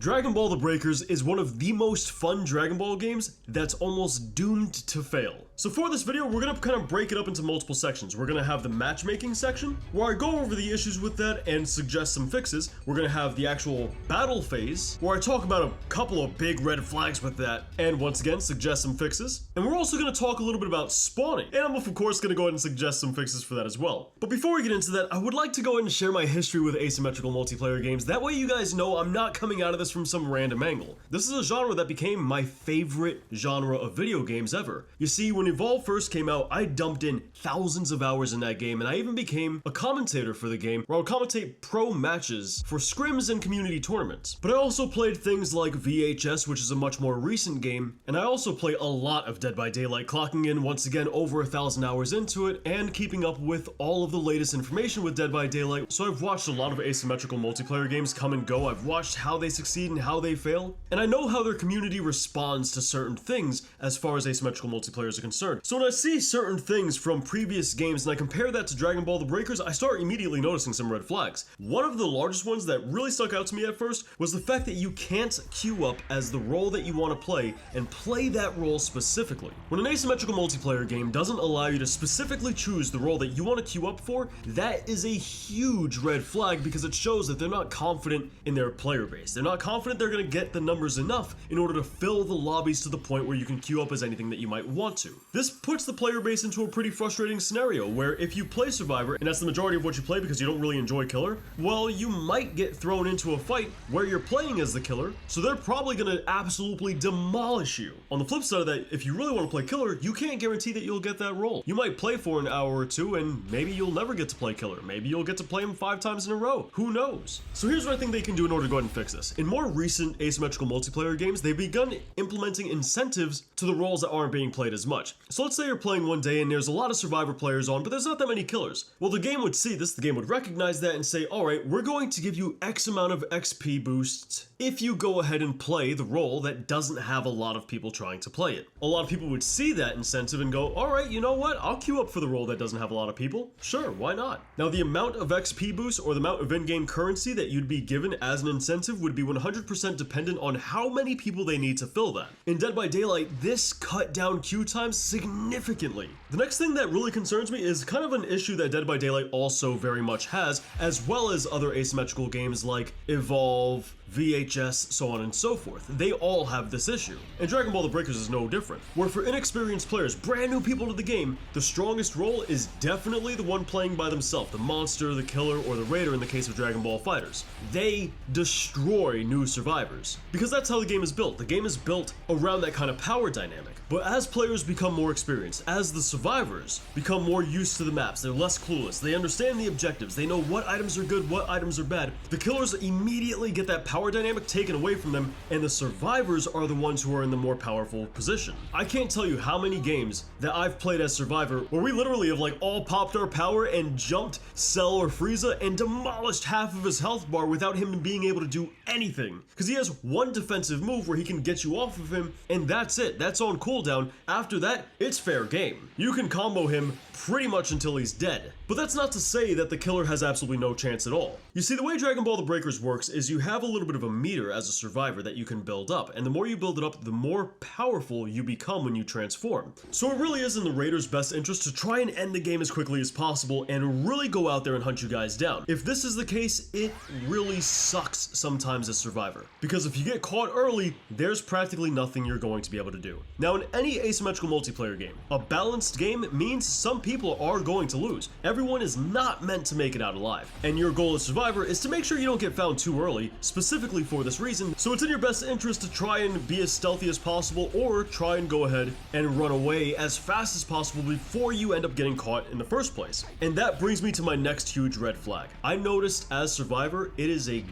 Dragon Ball: The Breakers is one of the most fun Dragon Ball games that's almost doomed to fail. So for this video, we're gonna kind of break it up into multiple sections. We're gonna have the matchmaking section, where I go over the issues with that and suggest some fixes. We're gonna have the actual battle phase, where I talk about a couple of big red flags with that, and once again, suggest some fixes. And we're also gonna talk a little bit about spawning, and I'm of course gonna go ahead and suggest some fixes for that as well. But before we get into that, I would like to go ahead and share my history with asymmetrical multiplayer games. That way you guys know I'm not coming out of this from some random angle. This is a genre that became my favorite genre of video games ever. You see, when Evolve first came out, I dumped in thousands of hours in that game, and I even became a commentator for the game, where I would commentate pro matches for scrims and community tournaments. But I also played things like VHS, which is a much more recent game, and I also play a lot of Dead by Daylight, clocking in once again over 1,000 hours into it, and keeping up with all of the latest information with Dead by Daylight. So I've watched a lot of asymmetrical multiplayer games come and go. I've watched how they succeed and how they fail, and I know how their community responds to certain things as far as asymmetrical multiplayers are concerned. So when I see certain things from previous games and I compare that to Dragon Ball: The Breakers, I start immediately noticing some red flags. One of the largest ones that really stuck out to me at first was the fact that you can't queue up as the role that you want to play and play that role specifically. When an asymmetrical multiplayer game doesn't allow you to specifically choose the role that you want to queue up for, that is a huge red flag, because it shows that they're not confident in their player base. They're not confident they're going to get the numbers enough in order to fill the lobbies to the point where you can queue up as anything that you might want to. This puts the player base into a pretty frustrating scenario where if you play Survivor, and that's the majority of what you play because you don't really enjoy Killer, well, you might get thrown into a fight where you're playing as the Killer, so they're probably going to absolutely demolish you. On the flip side of that, if you really want to play Killer, you can't guarantee that you'll get that role. You might play for an hour or two and maybe you'll never get to play Killer. Maybe you'll get to play him 5 times in a row. Who knows? So here's what I think they can do in order to go ahead and fix this. In more recent asymmetrical multiplayer games, they've begun implementing incentives to the roles that aren't being played as much. So let's say you're playing one day and there's a lot of Survivor players on, but there's not that many Killers. Well, the game would see this, the game would recognize that and say, alright, we're going to give you X amount of XP boosts if you go ahead and play the role that doesn't have a lot of people trying to play it. A lot of people would see that incentive and go, alright, you know what, I'll queue up for the role that doesn't have a lot of people. Sure, why not? Now, the amount of XP boost or the amount of in-game currency that you'd be given as an incentive would be 100% dependent on how many people they need to fill that. In Dead by Daylight, this cut down queue times significantly. The next thing that really concerns me is kind of an issue that Dead by Daylight also very much has, as well as other asymmetrical games like Evolve, VHS, so on and so forth. They all have this issue. And Dragon Ball: The Breakers is no different, where for inexperienced players, brand new people to the game, the strongest role is definitely the one playing by themselves, the monster, the killer, or the raider in the case of Dragon Ball FighterZ. They destroy new survivors, because that's how the game is built. The game is built around that kind of power dynamic. But as players become more experienced, as the survivors become more used to the maps, they're less clueless, they understand the objectives, they know what items are good, what items are bad, the killers immediately get that power dynamic taken away from them, and the survivors are the ones who are in the more powerful position. I can't tell you how many games that I've played as Survivor where we literally have like all popped our power and jumped Cell or Frieza and demolished half of his health bar without him being able to do anything. Because he has one defensive move where he can get you off of him, and that's it. That's on cooldown. After that, it's fair game. You can combo him pretty much until he's dead. But that's not to say that the killer has absolutely no chance at all. You see, the way Dragon Ball: The Breakers works is you have a little bit of a meter as a survivor that you can build up, and the more you build it up, the more powerful you become when you transform. So it really is in the Raiders' best interest to try and end the game as quickly as possible and really go out there and hunt you guys down. If this is the case, it really sucks sometimes as Survivor, because if you get caught early, there's practically nothing you're going to be able to do. Now, in any asymmetrical multiplayer game, a balanced game means some people are going to lose. Everyone is not meant to make it out alive, and your goal as Survivor is to make sure you don't get found too early, specifically for this reason, so it's in your best interest to try and be as stealthy as possible, or try and go ahead and run away as fast as possible before you end up getting caught in the first place. And that brings me to my next huge red flag. I noticed as Survivor, it is a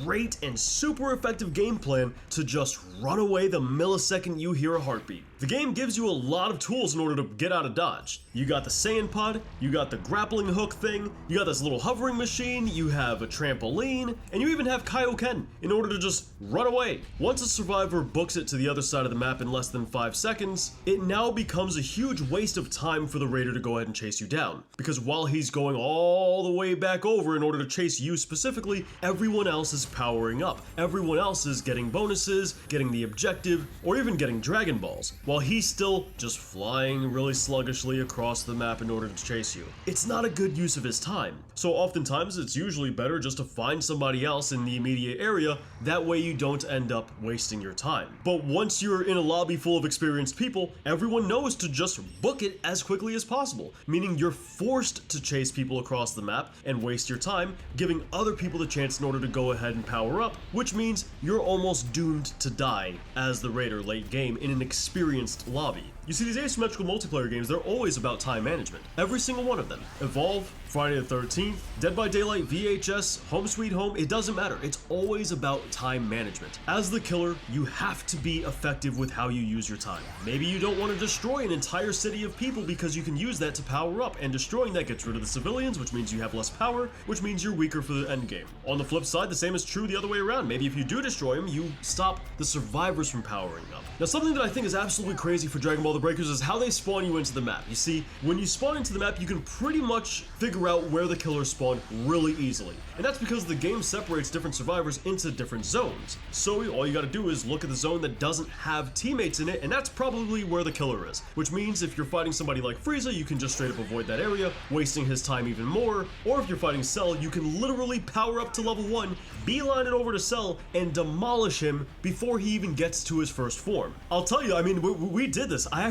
great and super effective game plan to just run away the millisecond you hear a heartbeat. The game gives you a lot of tools in order to get out of dodge. You got the Saiyan pod, you got the grappling hook thing, you got this little hovering machine, you have a trampoline, and you even have Kaioken in order to just run away. Once a survivor books it to the other side of the map in less than 5 seconds, it now becomes a huge waste of time for the raider to go ahead and chase you down. Because while he's going all the way back over in order to chase you specifically, everyone else is powering up. Everyone else is getting bonuses, getting the objective, or even getting Dragon Balls, while he's still just flying really sluggishly across the map in order to chase you. It's not a good use of his time. So oftentimes it's usually better just to find somebody else in the immediate area, that way you don't end up wasting your time. But once you're in a lobby full of experienced people, everyone knows to just book it as quickly as possible, meaning you're forced to chase people across the map and waste your time, giving other people the chance in order to go ahead and power up, which means you're almost doomed to die as the raider late game in an experienced lobby. You see, these asymmetrical multiplayer games, they're always about time management. Every single one of them. Evolve, Friday the 13th, Dead by Daylight, VHS, Home Sweet Home, it doesn't matter. It's always about time management. As the killer, you have to be effective with how you use your time. Maybe you don't want to destroy an entire city of people because you can use that to power up, and destroying that gets rid of the civilians, which means you have less power, which means you're weaker for the end game. On the flip side, the same is true the other way around. Maybe if you do destroy them, you stop the survivors from powering up. Now, something that I think is absolutely crazy for Dragon Ball the Breakers is how they spawn you into the map. You see, when you spawn into the map, you can pretty much figure out where the killers spawn really easily. And that's because the game separates different survivors into different zones. So all you gotta do is look at the zone that doesn't have teammates in it, and that's probably where the killer is. Which means if you're fighting somebody like Frieza, you can just straight up avoid that area, wasting his time even more. Or if you're fighting Cell, you can literally power up to level 1, beeline it over to Cell, and demolish him before he even gets to his first form. I'll tell you, I mean, we did this. I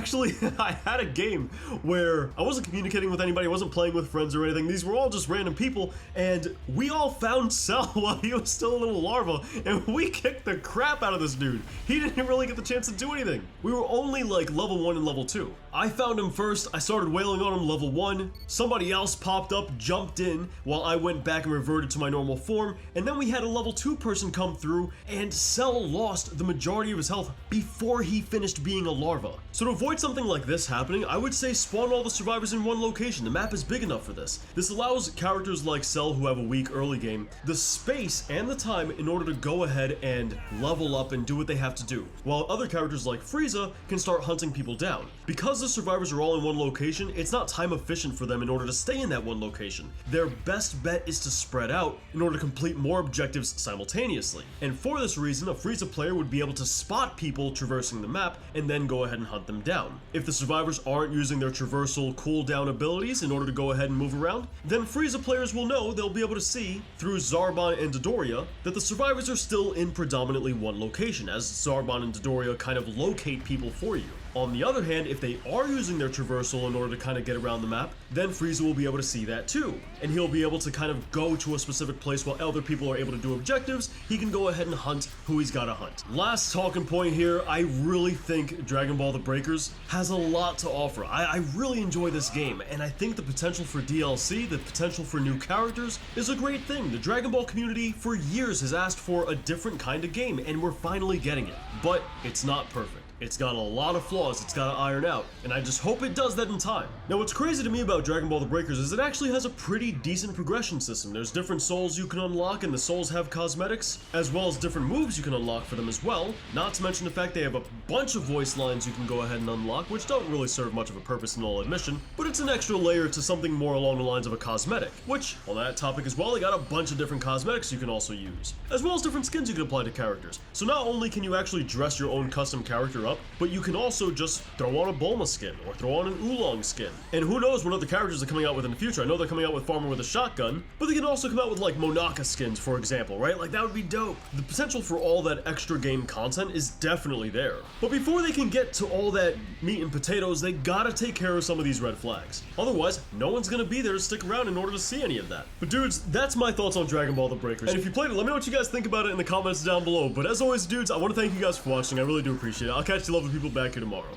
had a game where I wasn't communicating with anybody, I wasn't playing with friends or anything. These were all just random people, and we all found Cell while he was still a little larva, and we kicked the crap out of this dude. He didn't really get the chance to do anything. We were only like level 1 and level 2. I found him first, I started wailing on him level 1, somebody else popped up, jumped in, while I went back and reverted to my normal form, and then we had a level 2 person come through, and Cell lost the majority of his health before he finished being a larva. So to avoid something like this happening, I would say spawn all the survivors in one location. The map is big enough for this. This allows characters like Cell who have a weak early game the space and the time in order to go ahead and level up and do what they have to do, while other characters like Frieza can start hunting people down. Because the survivors are all in one location, it's not time efficient for them in order to stay in that one location. Their best bet is to spread out in order to complete more objectives simultaneously. And for this reason, a Frieza player would be able to spot people traversing the map and then go ahead and hunt them down. If the survivors aren't using their traversal cooldown abilities in order to go ahead and move around, then Frieza players will know they'll be able to see through Zarbon and Dodoria that the survivors are still in predominantly one location, as Zarbon and Dodoria kind of locate people for you. On the other hand, if they are using their traversal in order to kind of get around the map, then Frieza will be able to see that too. And he'll be able to kind of go to a specific place while other people are able to do objectives. He can go ahead and hunt who he's got to hunt. Last talking point here, I really think Dragon Ball the Breakers has a lot to offer. I really enjoy this game, and I think the potential for DLC, the potential for new characters, is a great thing. The Dragon Ball community for years has asked for a different kind of game, and we're finally getting it. But it's not perfect. It's got a lot of flaws it's got to iron out, and I just hope it does that in time. Now, what's crazy to me about Dragon Ball the Breakers is it actually has a pretty decent progression system. There's different souls you can unlock, and the souls have cosmetics, as well as different moves you can unlock for them as well. Not to mention the fact they have a bunch of voice lines you can go ahead and unlock, which don't really serve much of a purpose in all admission, but it's an extra layer to something more along the lines of a cosmetic, which, on that topic as well, they got a bunch of different cosmetics you can also use, as well as different skins you can apply to characters. So not only can you actually dress your own custom character up, but you can also just throw on a Bulma skin, or throw on an Oolong skin. And who knows what other characters are coming out with in the future. I know they're coming out with Farmer with a shotgun, but they can also come out with like Monaka skins, for example, right? Like that would be dope. The potential for all that extra game content is definitely there. But before they can get to all that meat and potatoes, they gotta take care of some of these red flags. Otherwise, no one's gonna be there to stick around in order to see any of that. But dudes, that's my thoughts on Dragon Ball the Breakers. And if you played it, let me know what you guys think about it in the comments down below. But as always, dudes, I want to thank you guys for watching. I really do appreciate it. I'll catch you lovely people back here tomorrow.